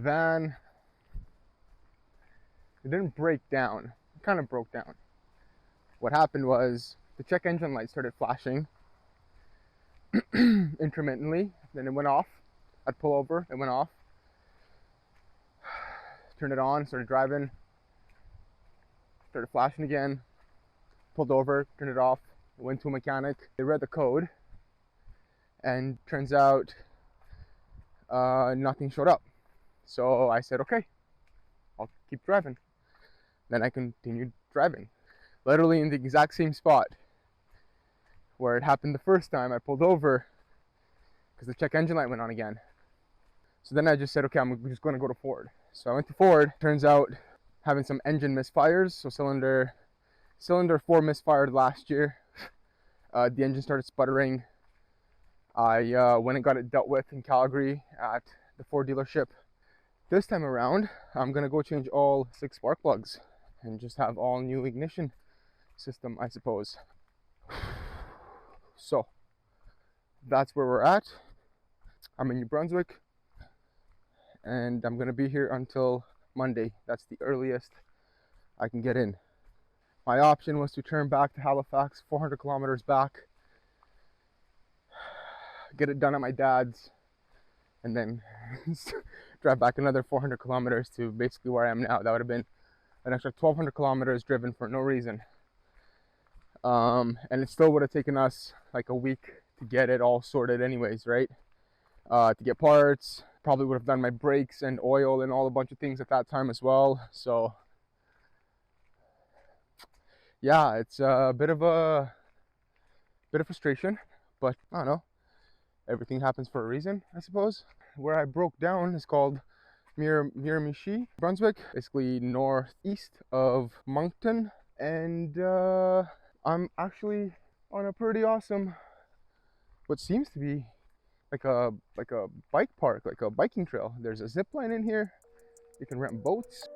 van, it didn't break down. It kind of broke down. What happened was the check engine light started flashing intermittently. Then it went off. I'd pull over, it went off. Turned it on, started driving. Started flashing again. Pulled over, turned it off. Went to a mechanic. They read the code. And turns out nothing showed up. So I said, okay, I'll keep driving. Then I continued driving. Literally in the exact same spot where it happened the first time. I pulled over because the check engine light went on again. So then I just said, okay, I'm just going to go to Ford. So I went to Ford. Turns out having some engine misfires. So cylinder 4 misfired last year. The engine started sputtering. I went and got it dealt with in Calgary at the Ford dealership. This time around, I'm going to go change all 6 spark plugs and just have all new ignition system, I suppose. So that's where we're at. I'm in New Brunswick and I'm going to be here until Monday. That's the earliest I can get in. My option was to turn back to Halifax, 400 kilometers back, get it done at my dad's, and then drive back another 400 kilometers to basically where I am now. That would have been an extra 1,200 kilometers driven for no reason. And it still would have taken us like a week to get it all sorted anyways, right? To get parts, probably would have done my brakes and oil and all a bunch of things at that time as well. So yeah, it's a bit of frustration, but I don't know. Everything happens for a reason, I suppose. Where I broke down is called Miramichi, Brunswick, basically northeast of Moncton, and I'm actually on a pretty awesome, what seems to be like a bike park, like a biking trail. There's a zip line in here. You can rent boats.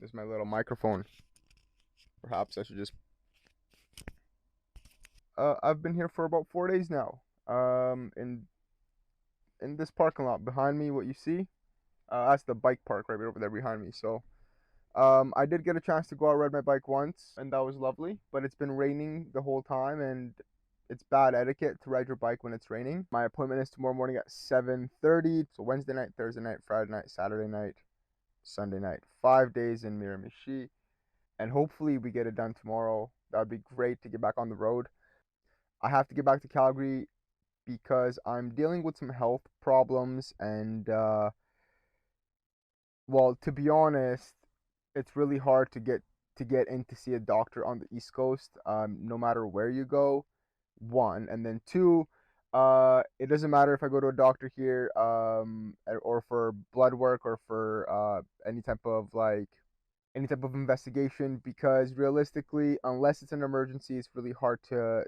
This is my little microphone. Perhaps I should just... I've been here for about 4 days now. In this parking lot behind me, what you see, that's the bike park right over there behind me. So, I did get a chance to go out ride my bike once, and that was lovely. But it's been raining the whole time, and it's bad etiquette to ride your bike when it's raining. My appointment is tomorrow morning at 7:30. So Wednesday night, Thursday night, Friday night, Saturday night, Sunday night. 5 days in Miramichi, and hopefully we get it done tomorrow. That would be great to get back on the road. I have to get back to Calgary because I'm dealing with some health problems, and well, to be honest, it's really hard to get in to see a doctor on the East Coast, no matter where you go. One, and then two, it doesn't matter if I go to a doctor here, or for blood work, or for any type of investigation, because realistically, unless it's an emergency, it's really hard to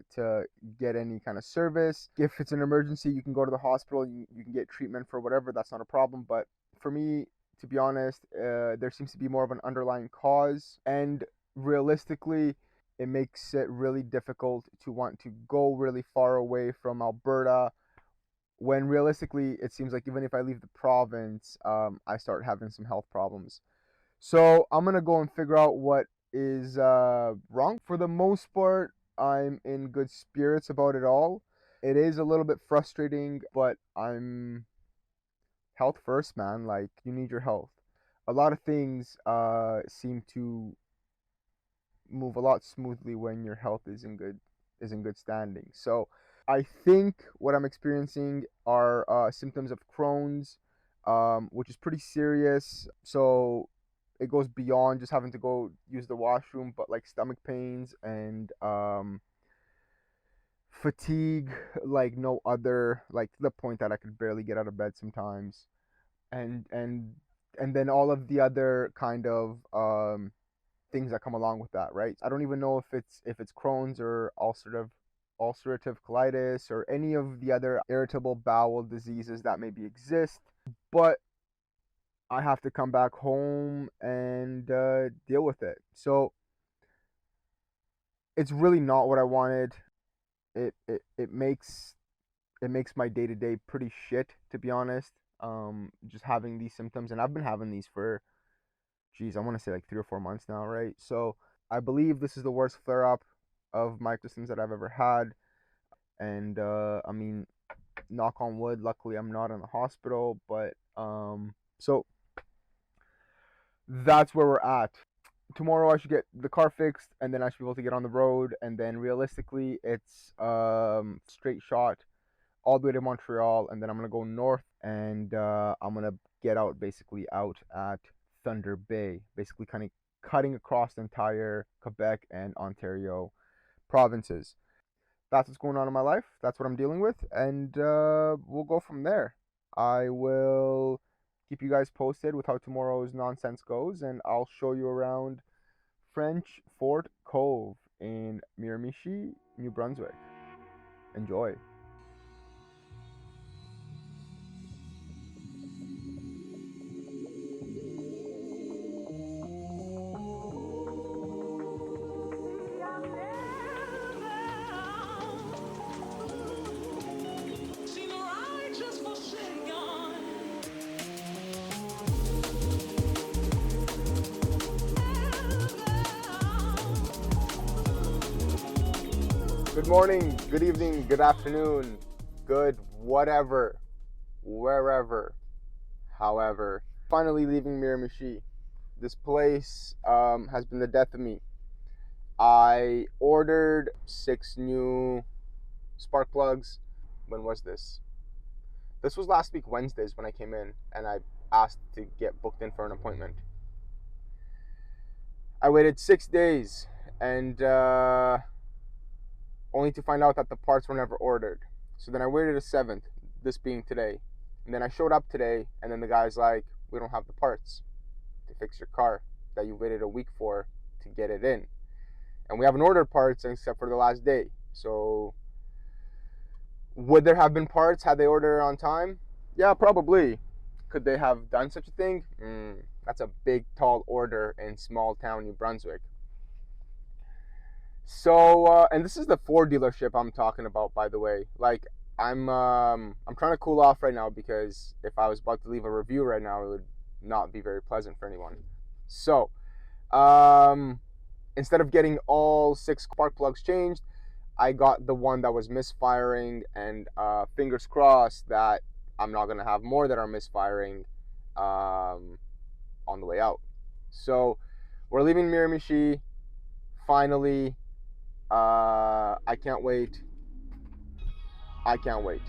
get any kind of service. If it's an emergency, you can go to the hospital, you can get treatment for whatever, that's not a problem. But for me, to be honest, there seems to be more of an underlying cause, and realistically, it makes it really difficult to want to go really far away from Alberta, when realistically, it seems like even if I leave the province, I start having some health problems. So I'm gonna go and figure out what is wrong. For the most part, I'm in good spirits about it all. It is a little bit frustrating, but I'm health first, man. Like, you need your health. A lot of things seem to move a lot smoothly when your health is in good standing. So I think what I'm experiencing are symptoms of Crohn's, which is pretty serious. So it goes beyond just having to go use the washroom, but like stomach pains and fatigue like no other, like to the point that I could barely get out of bed sometimes, and and and then all of the other kind of things that come along with that, right? I don't even know if it's Crohn's or ulcerative colitis or any of the other irritable bowel diseases that maybe exist, but I have to come back home and deal with it. So it's really not what I wanted. It makes my day to day pretty shit, to be honest. Just having these symptoms, and I've been having these for, geez, I want to say like 3 or 4 months now, right? So I believe this is the worst flare up of my symptoms that I've ever had, and I mean, knock on wood, luckily I'm not in the hospital, but so that's where we're at. Tomorrow I should get the car fixed, and then I should be able to get on the road, and then realistically it's straight shot all the way to Montreal, and then I'm gonna go north, and I'm gonna get out basically out at Thunder Bay, basically kind of cutting across the entire Quebec and Ontario provinces. That's what's going on in my life. That's what I'm dealing with, and we'll go from there. I will keep you guys posted with how tomorrow's nonsense goes, and I'll show you around French Fort Cove in Miramichi, New Brunswick. Enjoy. Good morning, good evening, good afternoon, good whatever, wherever, however. Finally leaving Miramichi. This place has been the death of me. I ordered 6 new spark plugs. When was this? This was last week Wednesdays when I came in and I asked to get booked in for an appointment. I waited 6 days and only to find out that the parts were never ordered. So then I waited a 7th, this being today. And then I showed up today, and then the guy's like, we don't have the parts to fix your car that you waited a week for to get it in. And we haven't ordered parts except for the last day. So would there have been parts had they ordered it on time? Yeah, probably. Could they have done such a thing? That's a big, tall order in small town New Brunswick. So, and this is the Ford dealership I'm talking about, by the way. Like, I'm trying to cool off right now because if I was about to leave a review right now, it would not be very pleasant for anyone. So, instead of getting all 6 spark plugs changed, I got the one that was misfiring, and fingers crossed that I'm not gonna have more that are misfiring on the way out. So we're leaving Miramichi finally. I can't wait. I can't wait.